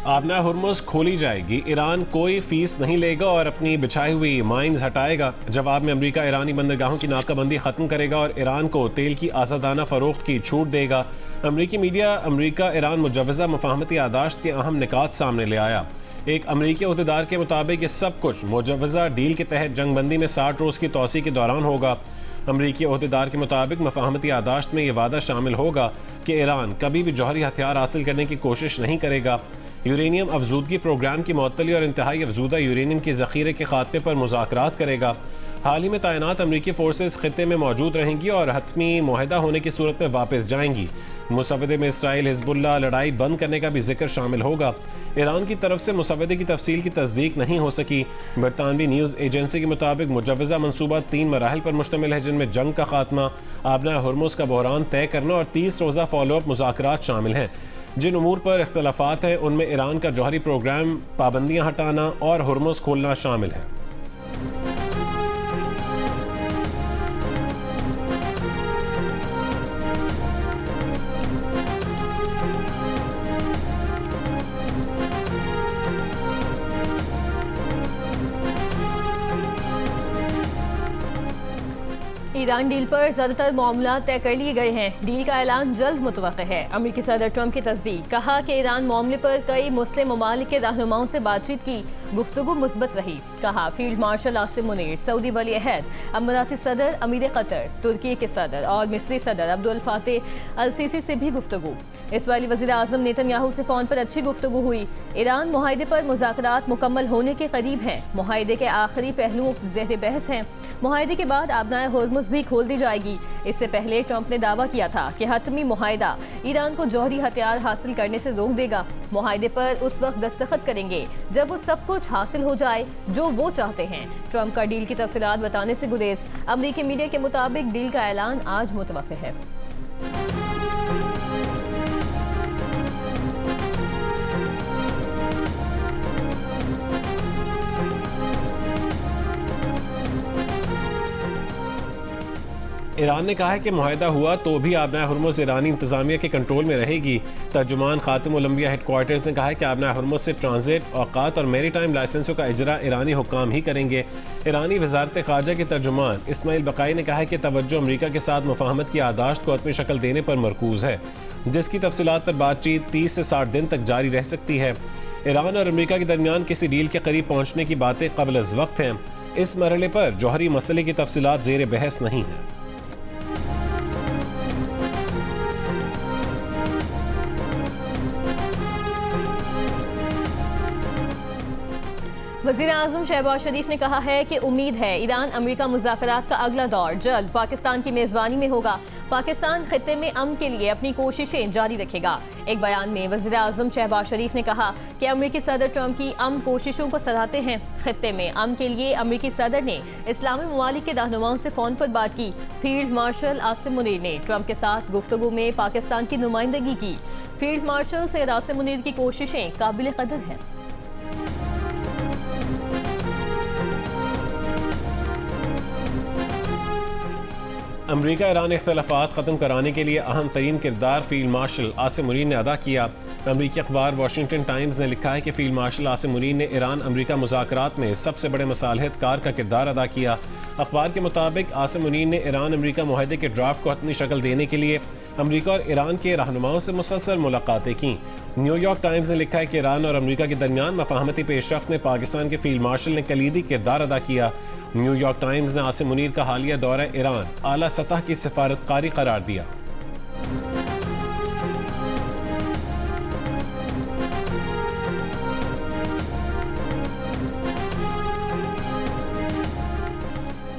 आबना हुर्मुज खोली जाएगी, ईरान कोई फीस नहीं लेगा और अपनी बिछाई हुई माइंस हटाएगा। जवाब में अमेरिका ईरानी बंदरगाहों की नाकाबंदी खत्म करेगा और ईरान को तेल की आज़ादाना फरोख्त की छूट देगा। अमरीकी मीडिया अमरीका ईरान मुजव्वज़ा मुफाहमती यादाश्त के अहम निकात सामने ले आया। एक अमरीकी अहदेदार के मुताबिक ये सब कुछ मुजव्वज़ा डील के तहत जंगबंदी में 60 रोज़ की तोसी के दौरान होगा। अमरीकी अहदेदार के मुताबिक मुफाहमती यादाश्त में यह वादा शामिल होगा कि ईरान कभी भी जौहरी हथियार हासिल करने की कोशिश नहीं करेगा। यूरेनियम अफजूदगी प्रोग्राम की मअतली और इंतहाई अफजूदा यूरेनियम के ज़ख़ीरे के खात्मे पर मुज़ाकरात करेगा। हाल ही में तैनात अमरीकी फोर्सेस खित्ते में मौजूद रहेंगी और हतमी मुआहदा होने की सूरत में वापस जाएंगी। मुसव्वदे में इसराइल हिज़्बुल्लाह लड़ाई बंद करने का भी जिक्र शामिल होगा। ईरान की तरफ से मुसव्वदे की तफसील की तस्दीक नहीं हो सकी। बरतानवी न्यूज़ एजेंसी के मुताबिक मुजव्वज़ा मनसूबा 3 मराहल पर मुश्तमिल है, जिनमें जंग का खात्मा, आबना हुर्मुज का बहरान तय करना और 30 रोज़ा फॉलोअप मुज़ाकरात शामिल हैं। जिन उमूर पर इख्तलाफात हैं उनमें ईरान का जौहरी प्रोग्राम, पाबंदियाँ हटाना और हुर्मुज खोलना शामिल है। ईरान डील पर ज्यादातर मामला तय कर लिए गए हैं। डील का ऐलान जल्द मुतवक्किल है। अमेरिकी सदर ट्रंप की तस्दीक, कहा कि ईरान मामले पर कई मुस्लिम ममालिक के रहनुमाओं से बातचीत की, गुफ्तगू मुस्बत रही। कहा field marshal Asim Munir, Saudi वली अहद, अमीराती सदर अमीर कतर, तुर्की के सदर और मिस्री सदर अब्दुल फातेह अल सीसी से भी गुफ्तगू। इसराइली वज़ीर आज़म नेतन्याहू से फ़ोन पर अच्छी गुफ्तगू हुई। ईरान मुआहदे पर मुज़ाकरात मुकम्मल होने के करीब हैं। मुआहदे के आखिरी पहलुओं ज़ेर बहस हैं। मुआहदे के बाद आबनाए हुर्मुज भी खोल दी जाएगी। इससे पहले ट्रंप ने दावा किया था कि हतमी मुआहदा ईरान को जौहरी हथियार हासिल करने से रोक देगा। मुआहदे पर उस वक्त दस्तखत करेंगे जब वो सब कुछ हासिल हो जाए जो वो चाहते हैं। ट्रंप का डील की तफसीलात बताने से गुरेज। अमरीकी मीडिया के मुताबिक डील का ऐलान आज मुतवक्किल है। ईरान ने कहा है कि मुआहदा हुआ तो भी आबना हुर्मुज ईरानी इंतजामिया के कंट्रोल में रहेगी। तर्जुमान खातिम ओलंपिया हेडक्वार्टर्स ने कहा है कि आबना हुर्मुज से ट्रांजिट, औकात और मेरी टाइम लाइसेंसों का इजरा ईरानी हुक्काम ही करेंगे। ईरानी वजारत खारजा के तर्जुमान इस्माइल बकाई ने कहा है कि तवज्जो अमरीका के साथ मुफाहमत की यादाश्त को हतमी शक्ल देने पर मरकूज है, जिसकी तफसीलात पर बातचीत 30 से 60 दिन तक जारी रह सकती है। ईरान और अमरीका के दरमियान किसी डील के करीब पहुँचने की बातें कबल अज़ वक्त हैं। इस मरहले पर जौहरी मसले की तफसीलात ज़ेर बहस नहीं है। वज़ीर आज़म शहबाज शरीफ ने कहा है कि उम्मीद है ईरान अमेरिका मुज़ाकरात का अगला दौर जल्द पाकिस्तान की मेज़बानी में होगा। पाकिस्तान खित्ते में अमन के लिए अपनी कोशिशें जारी रखेगा। एक बयान में वज़ीर आज़म शहबाज शरीफ ने कहा कि अमेरिकी सदर ट्रंप की अमन कोशिशों को सराहते हैं। खित्ते में अमन के लिए अमेरिकी सदर ने इस्लामी ममालिक के रहनुमाओं से फ़ोन पर बात की। फील्ड मार्शल आसिम मुनीर ने ट्रंप के साथ गुफ्तगू में पाकिस्तान की नुमाइंदगी की। फील्ड मार्शल सैयद आसिम मुनीर की कोशिशें काबिल कदर हैं। अमरीका ईरान इख्तलाफात ख़त्म कराने के लिए अहम तरीन किरदार फील्ड मार्शल आसिम मुनीर ने अदा किया। अमरीकी अखबार वाशिंगटन टाइम्स ने लिखा है कि फील्ड मार्शल आसिम मुनीर ने ईरान अमरीका मुज़ाकरात में सबसे बड़े मसालहतकार का किरदार अदा किया। अखबार के मुताबिक आसिम मुनीर ने ईरान अमरीका मुआहदे के ड्राफ्ट को हतमी शक्ल देने के लिए अमरीका और ईरान के रहनुमाओं से मुसलसल मुलाकातें की। न्यूयॉर्क टाइम्स ने लिखा है कि ईरान और अमरीका के दरमियान मफाहमती पेशरफ्त में पाकिस्तान के फील्ड मार्शल ने कलीदी किरदार अदा किया। न्यूयॉर्क टाइम्स ने आसिम मुनीर का हालिया दौरा ईरान आला सतह की सिफारतकारी करार दिया।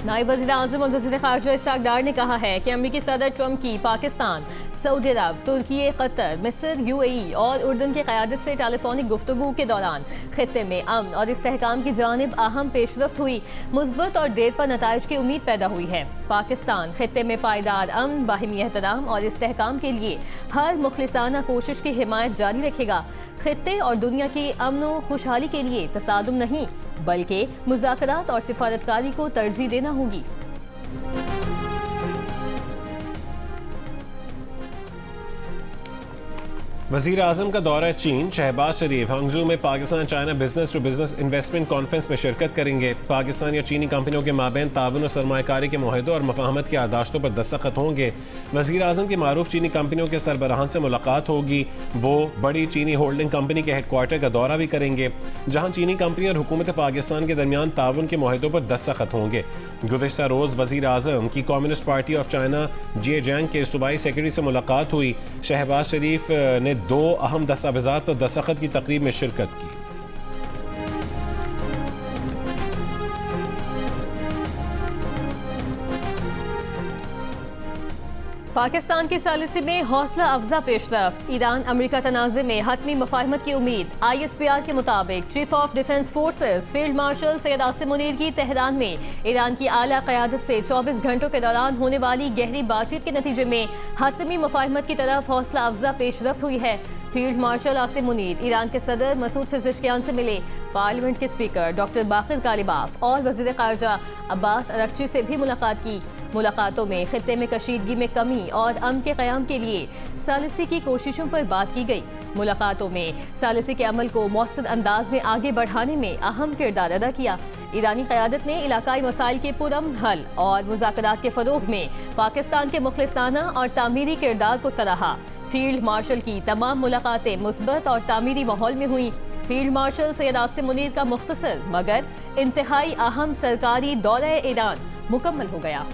नायब वज़ीर आज़म और वज़ीर ख़ारजा इसहाक़ डार ने कहा है कि अमेरिकी सदर ट्रंप की पाकिस्तान, सऊदी अरब, तुर्की, कतर, मिस्र, UAE और उर्दन की क़यादत से टेलीफोनिक गुफ्तगू के दौरान खित्ते में अमन और इस्तेहकाम की जानिब अहम पेशरफ्त हुई। मुस्बत और देर पर नताइज की उम्मीद पैदा हुई है। पाकिस्तान खित्ते में पायदार अमन, बाहिमी एहतराम और इस्तेहकाम के लिए हर मुखलिसाना कोशिश की हिमायत जारी रखेगा। खित्ते और दुनिया की अमन व खुशहाली के लिए तसादुम नहीं बल्कि मुज़ाकरात और सिफारतकारी को तरजीह देना होगी। वज़ीर आज़म का दौरा चीन। शहबाज शरीफ हांगझू में Pakistan China business to business investment conference में शिरकत करेंगे। पाकिस्तान या चीनी कंपनियों के माबैन ताउन और सरमायाकारी के मुआहदों और मफाहमत की यादाश्तों पर दस्तखत होंगे। वज़ीर आज़म की मारूफ चीनी कंपनियों के सरबराहान से मुलाकात होगी। वो बड़ी चीनी होल्डिंग कंपनी के हेडक्वार्टर का दौरा भी करेंगे, जहाँ चीनी कंपनी और हुकूमत पाकिस्तान के दरमियान ताउन के मुआहदों पर दस्तखत होंगे। गुज़िश्ता रोज़ वज़ीर आज़म की कम्युनिस्ट पार्टी ऑफ चाइना जे जैंग के सूबाई सेक्रेटरी से मुलाकात हुई। शहबाज शरीफ ने 2 अहम दस्तावेज़ात पर दस्तखत की तकरीब में शिरकत की। पाकिस्तान की सालिसी में हौसला अफजा पेशरफ। ईरान अमेरिका तनाज़े में हतमी मुफाहमत की उम्मीद। ISPR के मुताबिक chief of defence forces field marshal Syed Asim Munir की तेहरान में ईरान की आला क़यादत से 24 घंटों के दौरान होने वाली गहरी बातचीत के नतीजे में हतमी मुफाहमत की तरफ हौसला अफजा पेशरफ हुई है। Field marshal Asim Munir Iran के सदर मसूद पेज़ेश्कियान से मिले। पार्लियामेंट के स्पीकर डॉक्टर बाकिर कालिबाफ और वज़ीर ख़ारजा अब्बास अरगची से भी मुलाकात की। मुलाकातों में खित्ते में कशीदगी में कमी और अमन के क़याम के लिए सालिसी की कोशिशों पर बात की गई। मुलाकातों में सालिसी के अमल को मौसर अंदाज में आगे बढ़ाने में अहम किरदार अदा किया। ईरानी क़यादत ने इलाकाई मसाइल के पुरअमन हल और मुज़ाकरात के फ़रोग़ में पाकिस्तान के मुखलिसाना और तामीरी किरदार को सराहा। फील्ड मार्शल की तमाम मुलाकातें मुस्बत और तामीरी माहौल में हुई। फील्ड मार्शल सैयद आसिम मुनीर का मुख्तसर मगर इंतहाई अहम सरकारी दौरा ईरान मुकम्मल हो गया।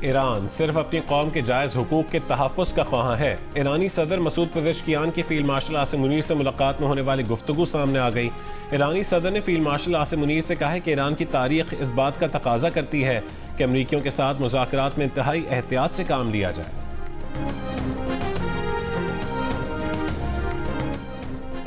ईरान सिर्फ अपनी कौम के जायज़ हुकूक के तहफ़्फ़ुज़ का ख्वाह है। ईरानी सदर मसूद पेज़ेश्कियान की फील्ड मार्शल आसिम मुनीर से मुलाकात में होने वाली गुफ्तगू सामने आ गई। ईरानी सदर ने फील्ड मार्शल आसिम मुनीर से कहा है कि ईरान की तारीख इस बात का तकाजा करती है कि अमरीकियों के साथ मुज़ाकरात में इंतहाई एहतियात से काम लिया जाए।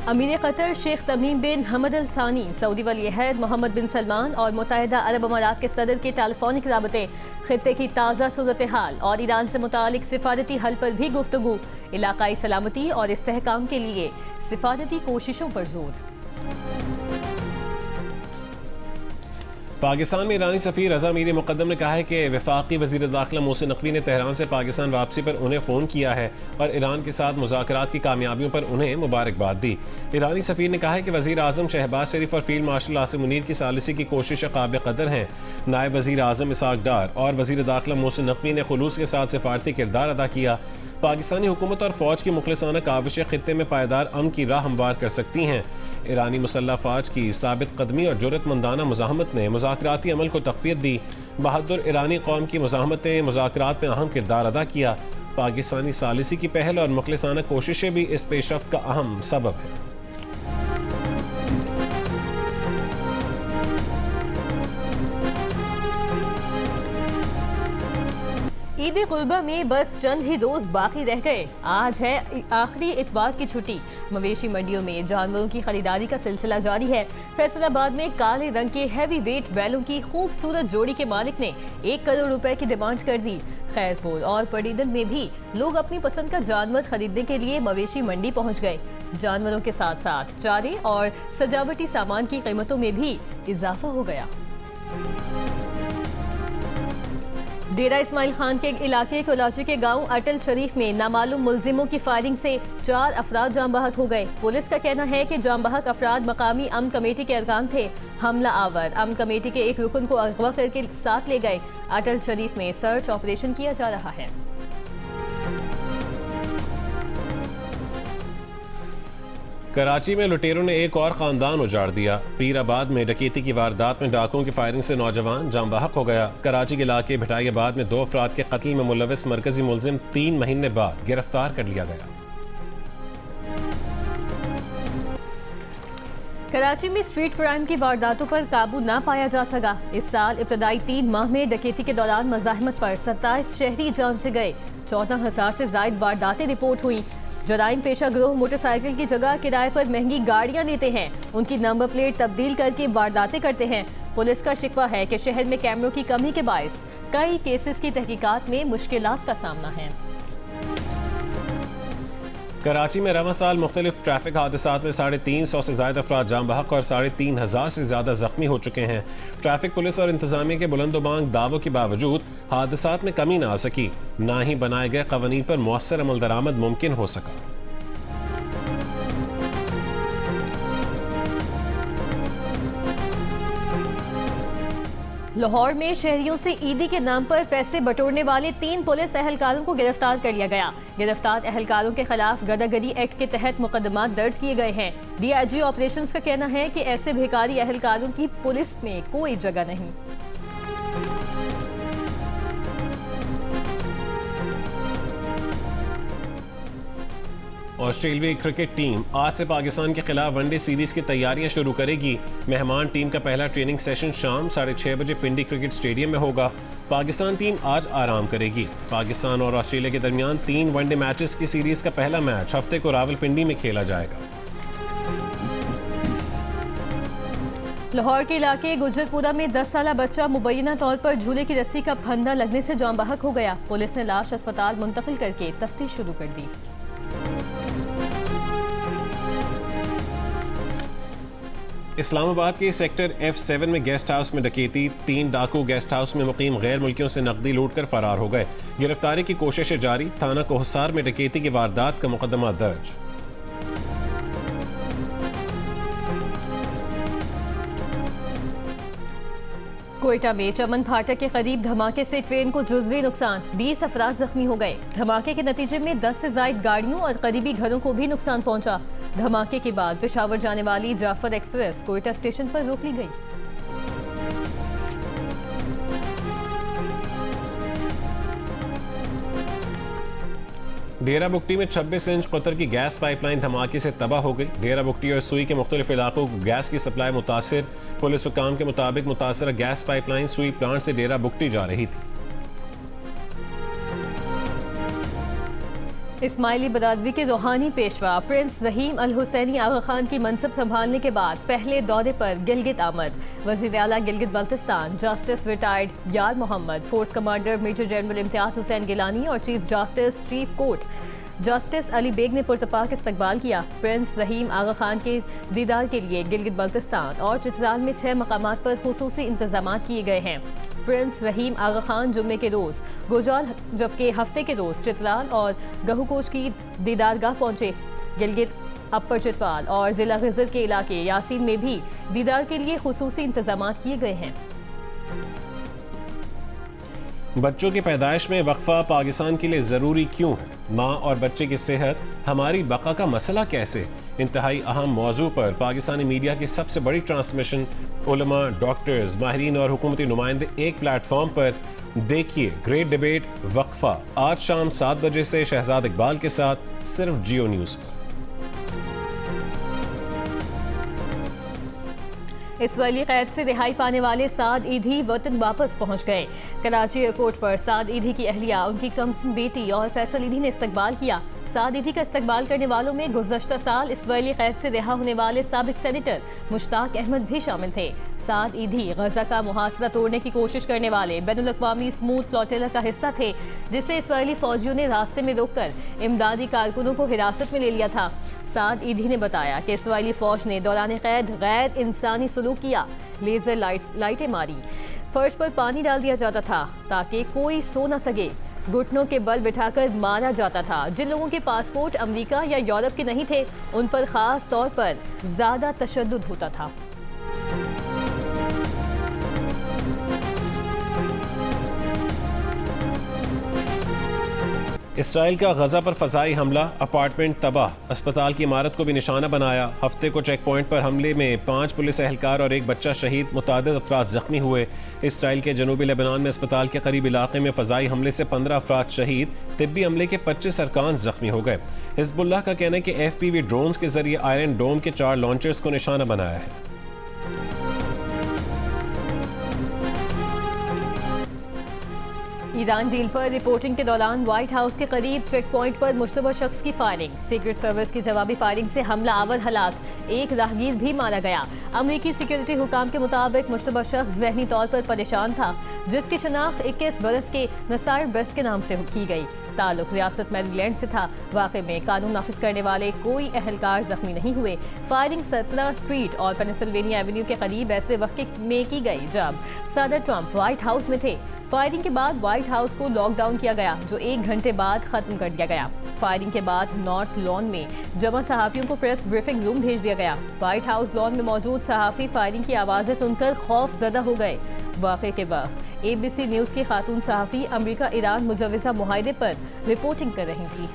अमीर कतर शेख तमीम बिन हमद अल सानी, सऊदी वली-ए-अहद मोहम्मद बिन सलमान और मुत्तहिदा अरब अमारात के सदर के टेलीफोनिक राबते, खित्ते की ताज़ा सूरत हाल और ईरान से मुतालिक सिफारती हल पर भी गुफ्तगू। इलाकाई सलामती और इस्तेहकाम के लिए सिफारती कोशिशों पर जोर। पाकिस्तान में ईरानी सफ़ीर रज़ा मीर मुक़द्दम ने कहा है कि वफ़ाक़ी वज़ीर दाखिला मोहसिन नक़वी ने तेहरान से पाकिस्तान वापसी पर उन्हें फ़ोन किया है और ईरान के साथ मुज़ाकरात की कामयाबियों पर उन्हें मुबारकबाद दी। ईरानी सफ़ीर ने कहा है कि वज़ीर आज़म शहबाज शरीफ और फील्ड मार्शल आसिम मुनीर की सालिसी की कोशिशें काबिल कदर हैं। नायब वज़ीर आज़म इसाक डार और वज़ीर दाखिला मोहसिन नक़वी ने खुलूस के साथ सिफारती किरदार अदा किया। पाकिस्तानी हुकूमत और फ़ौज की मुखलिसाना काविशें खित्ते में पायदार अमन की राह हमवार कर सकती हैं। ईरानी मुसल्लह फ़ौज की साबित कदमी और जुर्रतमंदाना मुज़ाहमत ने मुज़ाकराती अमल को तक़वियत दी। बहादुर ईरानी कौम की मुज़ाहमतें मुज़ाकरात में अहम किरदार अदा किया। पाकिस्तानी सालिसी की पहल और मुखलिसाना कोशिशें भी इस पेशरफ्त का अहम सबब है। ईद कुर्बा में बस चंद ही रोज बाकी रह गए। आज है आखिरी इतवार की छुट्टी। मवेशी मंडियों में जानवरों की खरीदारी का सिलसिला जारी है। फैसलाबाद में काले रंग के हैवी वेट बैलों की खूबसूरत जोड़ी के मालिक ने 1 करोड़ रुपए की डिमांड कर दी। खैरपुर और पड़ीदन में भी लोग अपनी पसंद का जानवर खरीदने के लिए मवेशी मंडी पहुँच गए। जानवरों के साथ साथ चारे और सजावटी सामान की कीमतों में भी इजाफा हो गया। डेरा इस्माइल खान के इलाके कोलाची के गांव अटल शरीफ में नामालूम मुलजिमों की फायरिंग से 4 अफराद जाम बहक हो गए। पुलिस का कहना है कि जाम बहक अफराद मकामी अमन कमेटी के अरकान थे। हमला आवर अमन कमेटी के एक रुकन को अगवा करके साथ ले गए। अटल शरीफ में सर्च ऑपरेशन किया जा रहा है। कराची में लुटेरों ने एक और खानदान उजाड़ दिया। पीराबाद में डकैती की वारदात में डाकुओं की फायरिंग से नौजवान जाम बहक हो गया। कराची के इलाके भिटाइयाबाद में 2 अफराद के कत्ल में मुलविस मरकजी मुलजिम 3 महीने बाद गिरफ्तार कर लिया गया। कराची में स्ट्रीट क्राइम की वारदातों पर काबू ना पाया जा सका। इस साल इब्तदाई 3 माह में डकैती के दौरान मज़ाहमत पर 27 शहरी जान से गए। 14,000 से ज़ायद वारदातें रिपोर्ट हुई। जराइम पेशा गिरोह मोटरसाइकिल की जगह किराए पर महंगी गाड़ियां लेते हैं, उनकी नंबर प्लेट तब्दील करके वारदातें करते हैं। पुलिस का शिकवा है कि शहर में कैमरों की कमी के बायस कई केसेस की तहकीकात में मुश्किलात का सामना है। कराची में रवां साल मुख्तलिफ ट्रैफिक हादसात में 350 से ज़्यादा अफराद जाम बहक और 3,500 से ज़्यादा जख्मी हो चुके हैं। ट्रैफिक पुलिस और इंतजामिया के बुलंदोबांग दावों के बावजूद हादसात में कमी ना आ सकी, ना ही बनाए गए कवानीन पर मौसर अमल दरामद मुमकिन हो सका। लाहौर में शहरियों से ईदी के नाम पर पैसे बटोरने वाले 3 पुलिस एहलकारों को गिरफ्तार कर लिया गया। गिरफ्तार एहलकारों के खिलाफ गदागरी एक्ट के तहत मुकदमा दर्ज किए गए हैं। डीआईजी ऑपरेशंस का कहना है कि ऐसे भिखारी एहलकारों की पुलिस में कोई जगह नहीं। ऑस्ट्रेलियाई क्रिकेट टीम आज से पाकिस्तान के खिलाफ वनडे सीरीज की तैयारियां शुरू करेगी। मेहमान टीम का पहला ट्रेनिंग सेशन शाम 6:30 बजे पिंडी क्रिकेट स्टेडियम में होगा। पाकिस्तान टीम आज आराम करेगी। पाकिस्तान और ऑस्ट्रेलिया के दरमियान 3 वनडे मैचेस की सीरीज का पहला मैच हफ्ते को रावलपिंडी में खेला जाएगा। लाहौर के इलाके गुजरपुरा में 10 साला बच्चा मुबैना तौर पर झूले की रस्सी का फंदा लगने से जाम बहक हो गया। पुलिस ने लाश अस्पताल मुंतकिल करके तफ्तीश शुरू कर दी। इस्लामाबाद के सेक्टर F7 में गेस्ट हाउस में डकैती। 3 डाकू गेस्ट हाउस में मुकीम गैर मुल्कियों से नकदी लूट कर फरार हो गए। गिरफ्तारी की कोशिशें जारी। थाना कोहसार में डकैती की वारदात का मुकदमा दर्ज। कोयटा में चमन फाटक के करीब धमाके से ट्रेन को जुज़वी नुकसान, 20 अफराद जख्मी हो गए। धमाके के नतीजे में 10 से ज़ायद गाड़ियों और करीबी घरों को भी नुकसान पहुंचा। धमाके के बाद पेशावर जाने वाली जाफर एक्सप्रेस कोयटा स्टेशन पर रोक ली गई। डेरा बुगटी में 26 इंच कतर की गैस पाइपलाइन धमाके से तबाह हो गई। डेरा बुगटी और सुई के मुख्तलिफ इलाकों को गैस की सप्लाई मुतासिर। पुलिस हुकाम के मुताबिक मुतासरा गैस पाइपलाइन सुई प्लांट से डेरा बुगटी जा रही थी। इस्माइली बरादरी के रूहानी पेशवा प्रिंस रहीम अल हुसैनी आगा खान की मनसब संभालने के बाद पहले दौरे पर गिलगित आमद। वज़ीर आला Gilgit Baltistan justice retired Yar Mohammad, force commander major general Imtiaz Hussain Gilani और chief justice chief court justice Ali Baig ने पुरतपाक इस्तकबाल किया। प्रिंस रहीम आगा खान के दीदार के लिए गिलगित बल्तिस्तान और चित्राल में 6 मकामात पर खुसूसी इंतजाम किए गए हैं। प्रिंस रहीम आगा खान जुम्मे के रोज़ गुजाल, जबकि हफ्ते के रोज़ चित्राल और गहुकोच की दीदारगाह पहुंचे। गिलगित अपर चित्राल और ज़िला गिज़र के इलाके यासीन में भी दीदार के लिए खुसूसी इंतजाम किए गए हैं। बच्चों की पैदाइश में वक्फा पाकिस्तान के लिए ज़रूरी क्यों है? माँ और बच्चे की सेहत हमारी बका का मसला कैसे? इंतहाई अहम मौजू पर पाकिस्तानी मीडिया की सबसे बड़ी ट्रांसमिशन, उलमा, डॉक्टर्स, माहिरीन और हुकूमती नुमाइंदे एक प्लेटफॉर्म पर। देखिए ग्रेट डिबेट वक्फा आज शाम 7 बजे से शहजाद इकबाल के साथ सिर्फ जियो न्यूज़ पर। इसराइली कैद से रिहाई पाने वाले साद ईदी वतन वापस पहुंच गए। कराची एयरपोर्ट पर साद ईदी की अहलिया, उनकी कमसिन बेटी और फैसल ईदी ने इस्तकबाल किया। साद ईदी का इस्तकबाल करने वालों में गुज़श्ता साल इसराइली कैद से रिहा होने वाले साबिक सेनेटर मुश्ताक अहमद भी शामिल थे। साद ईदी गजा का मुहासरा तोड़ने की कोशिश करने वाले बैनुल-अक़वामी स्मूथ फ्लोटिला का हिस्सा थे, जिसे इसराइली फौजियों ने रास्ते में रोककर इमदादी कारकुनों को हिरासत में ले लिया था। साद ईदी ने बताया कि इसराइली फौज ने दौरान कैद गैर इंसानी सलूक किया, लेजर लाइटें मारी, फर्श पर पानी डाल दिया जाता था ताकि कोई सो न सके, घुटनों के बल बिठाकर मारा जाता था। जिन लोगों के पासपोर्ट अमेरिका या यूरोप के नहीं थे, उन पर खास तौर पर ज्यादा तशद्दुद होता था। इसराइल का गजा पर फजाई हमला, अपार्टमेंट तबाह, अस्पताल की इमारत को भी निशाना बनाया। हफ्ते को चेक पॉइंट पर हमले में 5 पुलिस एहलकार और 1 बच्चा शहीद, मुतादिद अफराद जख्मी हुए। इसराइल के जनूबी लेबनान में अस्पताल के करीब इलाके में फजाई हमले से 15 अफराद शहीद, तिब्बी हमले के 25 अरकान जख्मी हो गए। हिजबुल्लाह का कहना है कि FPV ड्रोन्स के जरिए आयरन डोम के 4 लॉन्चर्स को निशाना बनाया है। ईरान डील पर रिपोर्टिंग के दौरान व्हाइट हाउस के करीब चेक पॉइंट पर मुश्तबा शख्स की फायरिंग, सीक्रेट सर्विस की जवाबी फायरिंग से हमला आवर हलाक, एक राहगीर भी मारा गया। अमरीकी सिक्योरिटी हुकाम के मुताबिक मुश्तबा शख्स जहनी तौर पर परेशान था, जिसकी शनाख्त 21 बरस के नसार बेस्ट के नाम से की गई। ताल्लुक रियासत मैरीलैंड से था। वाक़े में कानून नाफिज करने वाले कोई अहलकार जख्मी नहीं हुए। फायरिंग 17 स्ट्रीट और पेनिसिल्वेनिया एवेन्यू के करीब ऐसे वक्त में की गई जब सदर ट्रंप व्हाइट हाउस में थे। फायरिंग के बाद व्हाइट हाउस को लॉकडाउन किया गया, जो 1 घंटे बाद खत्म कर दिया गया। फायरिंग के बाद नॉर्थ लॉन में जमा सहाफ़ियों को प्रेस ब्रीफिंग रूम भेज दिया गया। व्हाइट हाउस लॉन में मौजूद सहाफ़ी फायरिंग की आवाज़ें सुनकर खौफ ज़दा हो गए। वाक़े के वक्त ABC न्यूज़ की खातून सहाफ़ी अमरीका ईरान मुजव्वज़ा मुआहदे पर रिपोर्टिंग कर रही थी।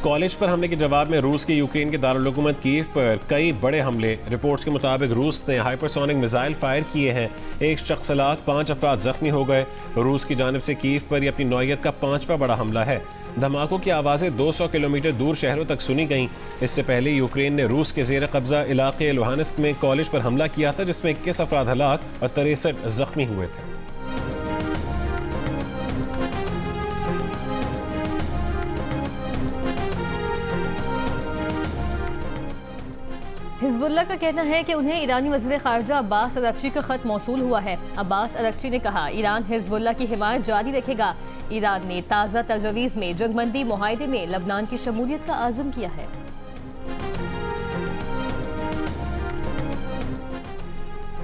कॉलेज पर हमले के जवाब में रूस के यूक्रेन के दारुल हुकूमत कीव पर कई बड़े हमले। रिपोर्ट्स के मुताबिक रूस ने हाइपरसोनिक मिसाइल फायर किए हैं। 1 शख्स हलाक, 5 अफराद जख्मी हो गए। रूस की जानिब से कीव पर यह अपनी नौयत का 5वां बड़ा हमला है। धमाकों की आवाज़ें 200 किलोमीटर दूर शहरों तक सुनी गईं। इससे पहले यूक्रेन ने रूस के ज़ेर कब्जा इलाके लुहानिस्क में कॉलेज पर हमला किया था, जिसमें 21 अफराद हलाक और 63 जख्मी हुए थे। हिजबुल्लाह का कहना है कि उन्हें ईरानी वज़ीर ख़ारजा अब्बास अरगची का ख़त मौसूल हुआ है। अब्बास अरगची ने कहा, ईरान हिजबुल्लाह की हिमायत जारी रखेगा। ईरान ने ताज़ा तजवीज़ में जंगबंदी मुआहदे में लबनान की शमूलियत का आज़म किया है।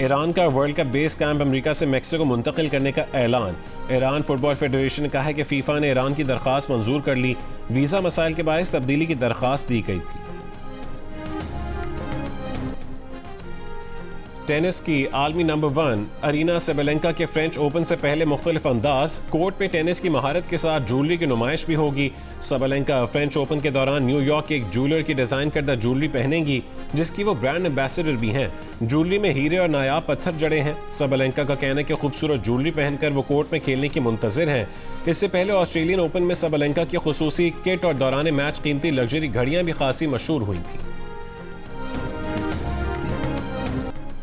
ईरान का world cup base camp America से मेक्सिको मुंतकिल करने का ऐलान। ईरान फुटबॉल फेडरेशन ने कहा है कि फीफा ने ईरान की दरख्वास्त मंजूर कर ली। वीज़ा मसाइल के बायस तब्दीली की दरख्वास्त दी गई थी। टेनिस की आलमी नंबर 1 अरीना सेबेलेंका के फ्रेंच ओपन से पहले मुख्तलिफ अंदाज। कोर्ट पे टेनिस की महारत के साथ ज्वेलरी की नुमाइश भी होगी। सेबेलेंका फ्रेंच ओपन के दौरान न्यूयॉर्क के एक ज्वेलर की डिजाइन करदा ज्वेलरी पहनेंगी, जिसकी वो ब्रांड एम्बेसडर भी हैं। ज्वेलरी में हीरे और नायाब पत्थर जड़े हैं। सेबेलेंका का कहना है कि खूबसूरत ज्वेलरी पहनकर वो कोर्ट में खेलने की मुंतजिर हैं। इससे पहले ऑस्ट्रेलियन ओपन में सेबेलेंका की खुसूसी किट और दौरान मैच कीमती लग्जरी घड़ियां भी खासी मशहूर हुई थी।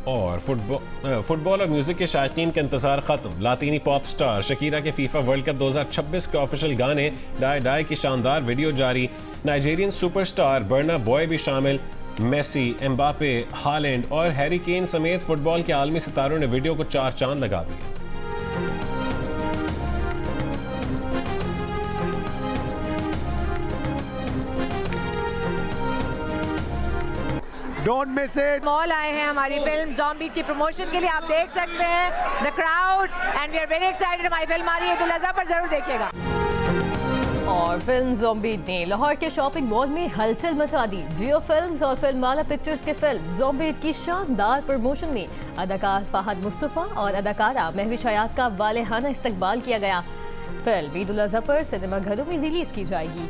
और फुटबॉल और म्यूजिक के शायकीन का इंतजार खत्म। लातीनी पॉप स्टार शकीरा के फीफा वर्ल्ड कप 2026 के ऑफिशियल गाने डाई डाई की शानदार वीडियो जारी। नाइजीरियन सुपरस्टार बर्ना बॉय भी शामिल। मेसी, एम्बापे, हालैंड और हैरी केन समेत फुटबॉल के आलमी सितारों ने वीडियो को 4 चांद लगा दिए। Don't miss it. मॉल आए हैं हमारी फिल्म ज़ॉम्बी की प्रमोशन के लिए, आप देख सकते हैं the crowd and we are very excited. हमारी फिल्म आ रही है ईद-उल अज़हा पर, जरूर देखिएगा। और फिल्म ज़ॉम्बी ने लाहौर के शॉपिंग मॉल में हलचल मचा दी। जियो फिल्म्स और फिल्मवाला पिक्चर्स के फिल्म ज़ॉम्बी की शानदार प्रमोशन में अदाकार फहद मुस्तफ़ा और अदाकारा महविश हयात का वालेहाना इस्तकबाल किया गया। फिल्म ईद-उल अज़हा पर सिनेमा घरों में रिलीज की जाएगी।